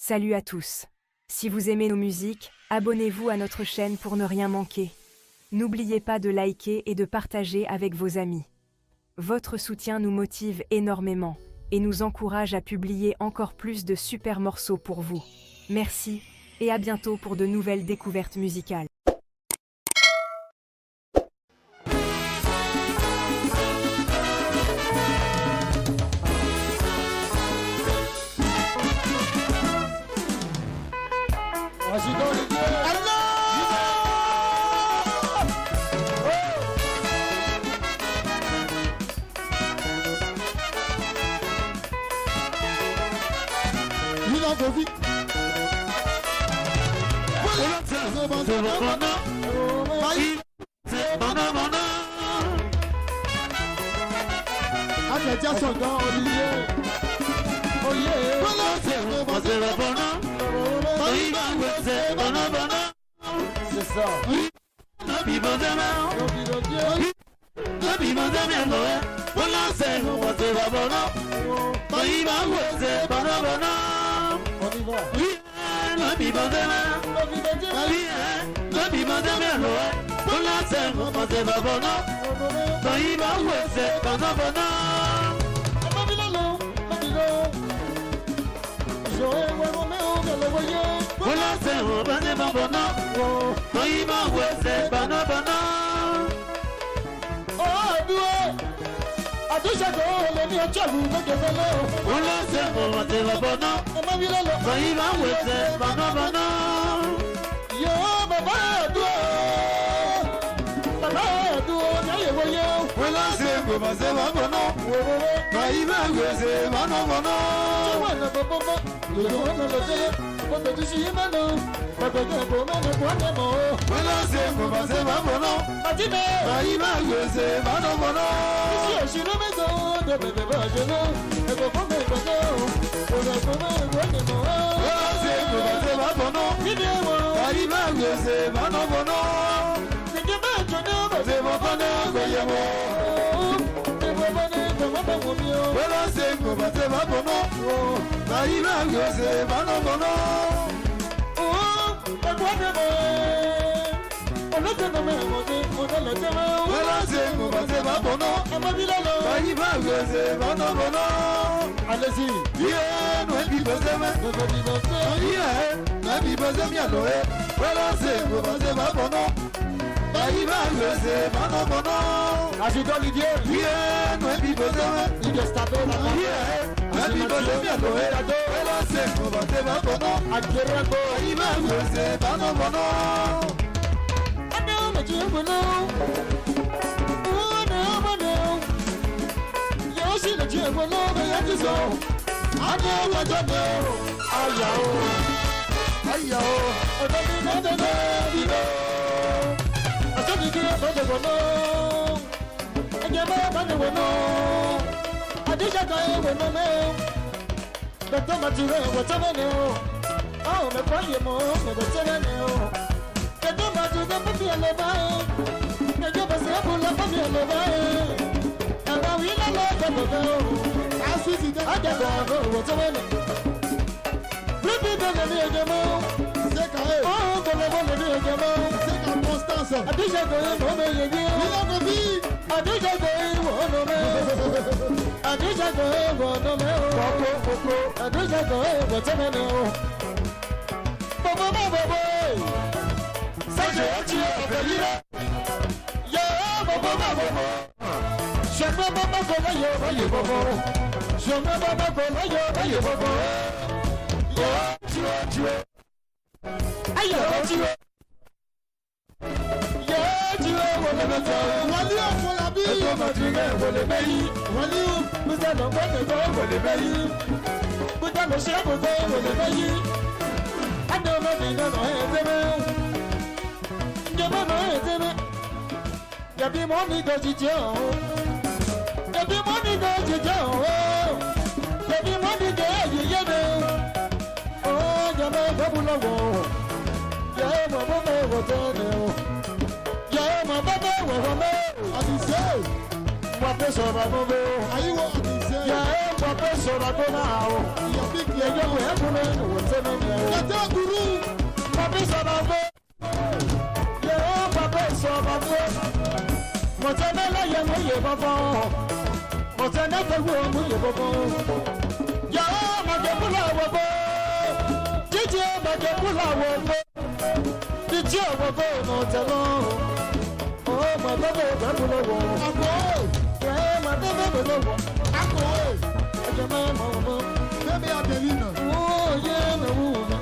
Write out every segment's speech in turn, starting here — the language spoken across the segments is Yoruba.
Salut à tous. Si vous aimez nos musiques, abonnez-vous à notre chaîne pour ne rien manquer. N'oubliez pas de liker et de partager avec vos amis. Votre soutien nous motive énormément et nous encourage à publier encore plus de super morceaux pour vous. Merci et à bientôt pour de nouvelles découvertes musicales. C'est ça. Ya papa sora kona o. Ya big ya yo e kona o teme me. Ya ta guru. Papa sora bo. Ya papa sora bo. Mo teme la ya mo ye baba. Mo teme ko mo ye baba. Ya ma ke pula wo bo. Jije ma ke pula wo bo. Jije wo bo no telo. Oh ma baba ba pula wo. Abo. Ya ma baba ba wo. Abo. Baby, I'm the winner. Oh, yeah, no woman.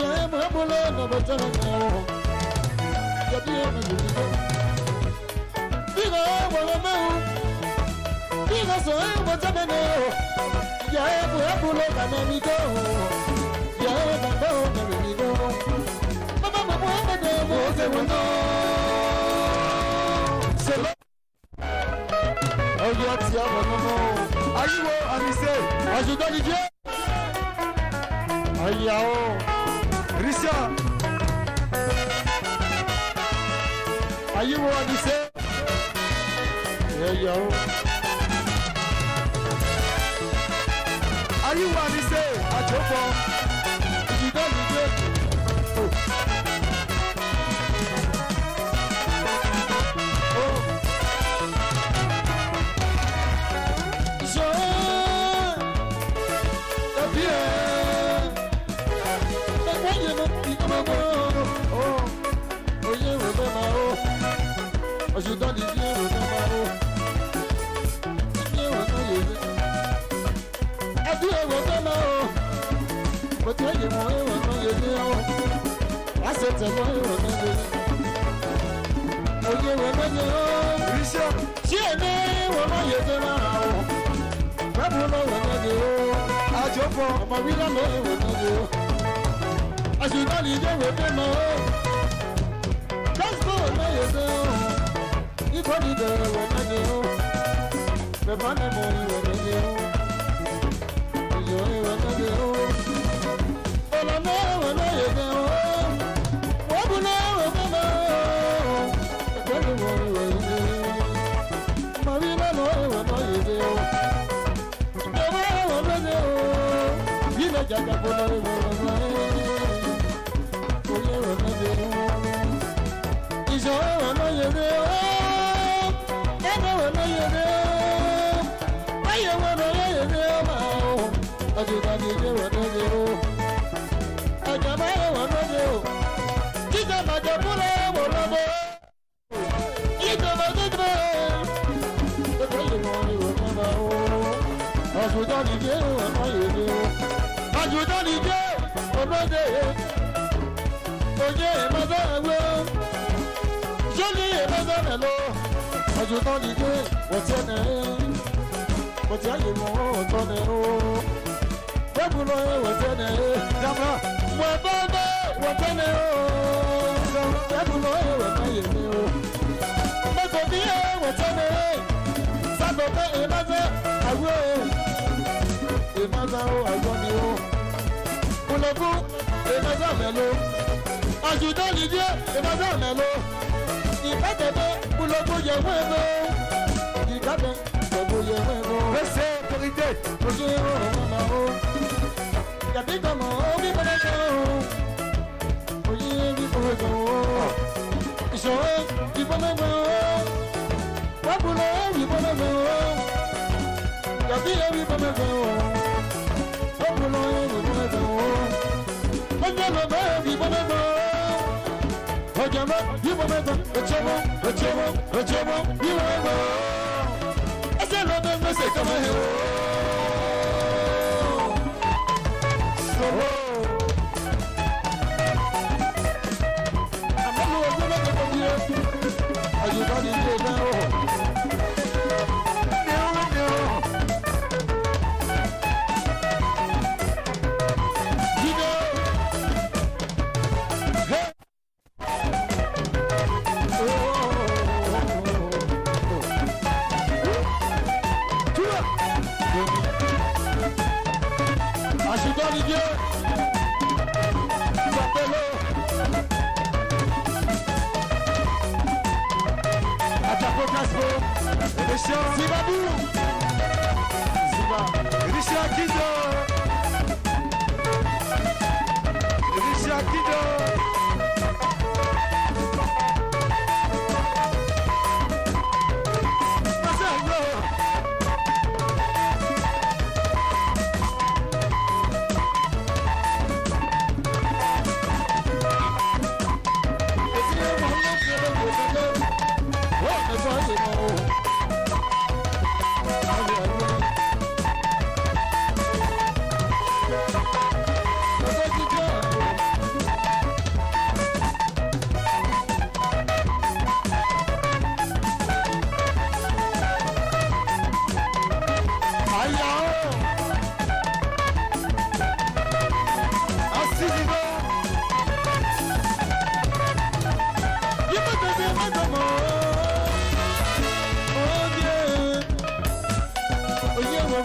I'm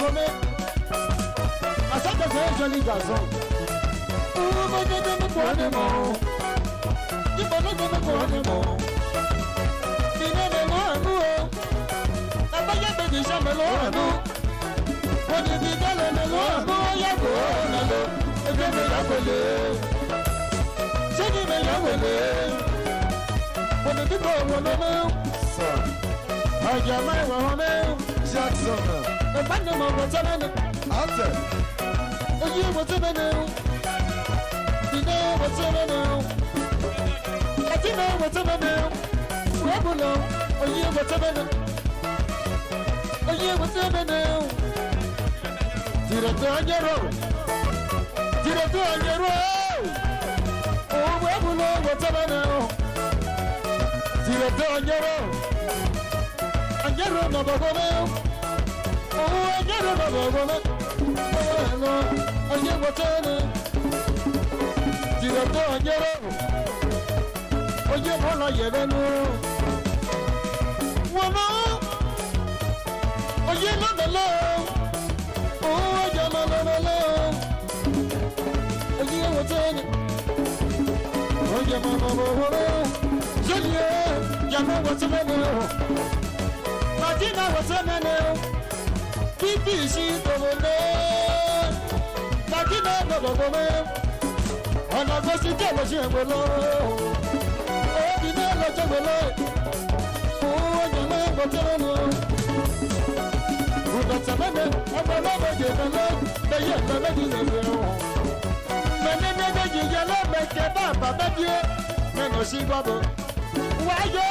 remet. À ça, t'as fait un joli garçon. Oh, mon Dieu, de me prendre mon. Du bonheur de me prendre mon. Dîner de moi à nous. La baguette de déjà me l'eau à nous. On est dit dans le mélo à nous. Y'a beau, on a l'eau. Et bien, me l'a volé. J'ai dit, me l'a volé. On est dit, bon, on a l'eau. Ajamai wa home Jackson. e bande mo wotemene Ate. oyi wotemene dine wotemene etime wotemene webulo oyi wotemene direto anyero o webulo wotemene direto anyero Anyero no bagome, oh anyero no bagome, oh no, anyero tene, direto anyero, oye mola yevenu, wono, oye no melo, oh oye no melo, oye wotene, oye mama bagome, jolie, yama wotene. Madina was a man, Bibi, she don't know. Madina, no woman. And I was in Jamaica below. Oh, the name of Jamaica. Oh, the man was a man. Who got a man? I'm a lover, give a love. The young man is a girl. Many never give your love, make a papa, baby. Never see bubble. Why, you?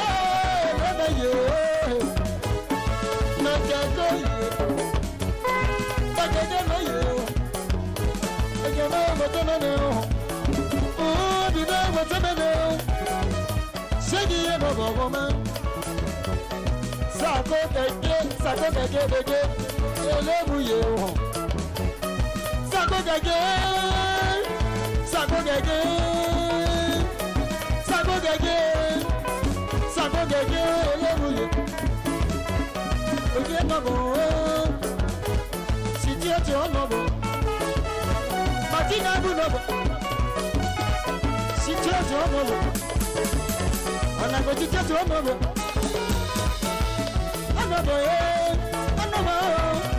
Oye mabo, si tu es un mabo, Martina Bunobo, si tu es un mabo, on a got to get to a mabo.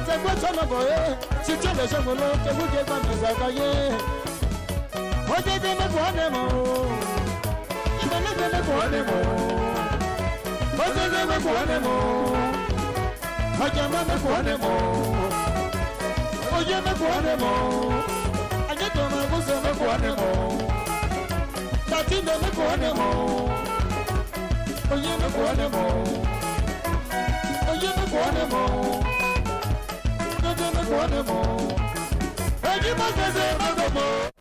C'est quoi ton mabo? Si tu es le chambre, tu vous dis pas mes agaillés. On dit de me voir des mots, il me laisse de me voir des mots, on dit de me voir des mots. Ajama me kuone mo, oye me kuone mo, ajeto me gusto me kuone mo, tatino me kuone mo, oye me kuone mo, oye me kuone mo, oye me kuone mo, oye me kuone mo.